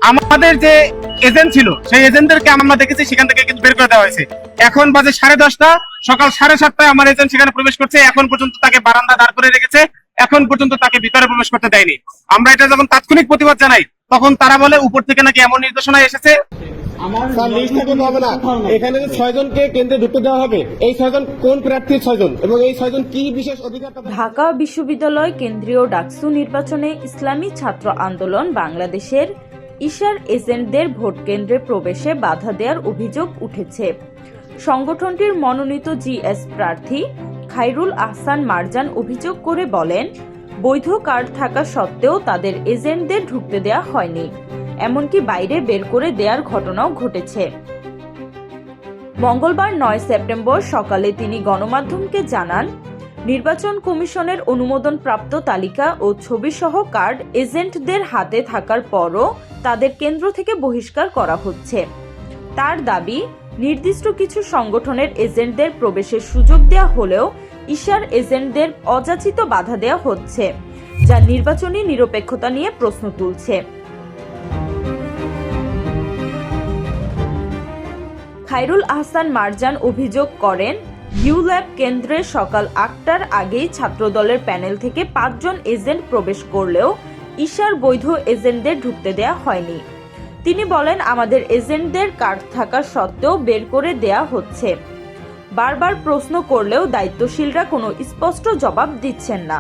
আমাদের যে এজেন্ট ছিল সেই এজেন্টদেরকে আমরা দেখেছি সেখান থেকে কিন্তু বের করে দেওয়া হয়েছে। এখন বাজে 10:30, সকাল 7:30 আমার এজেন্ট সেখানে প্রবেশ করছে। এখন পর্যন্ত তাকে বারান্দা দাঁড় করে রেখেছে, এখন পর্যন্ত তাকে ভিতরে প্রবেশ করতে দেয়নি। আমরা এটা যখন তাৎক্ষণিক প্রতিবাদ জানাই তখন তারা বলে উপর থেকে নাকি এমন নির্দেশনা এসেছে। স্যার লিস্ট থাকলে হবে না, এখানে যে 6 জনকে কেন্দ্রে ঢুকতে দেওয়া হবে, এই 6 জন কোন প্রার্থীর 6 জন এবং এই 6 জন কি বিশেষ অধিকার? ঢাকা বিশ্ববিদ্যালয় কেন্দ্রীয় ডাকসু নির্বাচনে ইসলামী ছাত্র আন্দোলন বাংলাদেশের ইশার এজেন্টদের ভোট কেন্দ্রে প্রবেশে বাধা দেওয়ার অভিযোগ উঠেছে। সংগঠনটির মনোনীত জিএস প্রার্থী খায়রুল আহসান মারজান অভিযোগ করে বলেন, বৈধ কার্ড থাকা সত্ত্বেও তাদের এজেন্টদের ঢুকতে দেওয়া হয়নি, এমনকি বাইরে বের করে দেওয়ার ঘটনাও ঘটেছে। মঙ্গলবার 9 সেপ্টেম্বর সকালে তিনি গণমাধ্যমকে জানান, নির্বাচন কমিশনের অনুমোদনপ্রাপ্ত তালিকা ও ছবিসহ কার্ড এজেন্টদের হাতে থাকার পরও তাদের কেন্দ্র থেকে বহিষ্কার করা হচ্ছে। তার দাবি, নির্দিষ্ট কিছু সংগঠনের এজেন্টদের প্রবেশের সুযোগ দেওয়া হলেও ইশার এজেন্টদের অযাচিত বাধা দেওয়া হচ্ছে, যা নির্বাচনী নিরপেক্ষতা নিয়ে প্রশ্ন তুলছে। খায়রুল আহসান মারজান অভিযোগ করেন, ইউল্যাব কেন্দ্রে সকাল 8টার আগেই ছাত্রদলের প্যানেল থেকে 5 জন এজেন্ট প্রবেশ করলেও ইশার বৈধ এজেন্টদের ঢুকতে দেয়া হয়নি। তিনি বলেন, আমাদের এজেন্টদের কার্ড থাকা সত্ত্বেও বের করে দেয়া হচ্ছে। বারবার প্রশ্ন করলেও দায়িত্বশীলরা কোনো স্পষ্ট জবাব দিচ্ছেন না।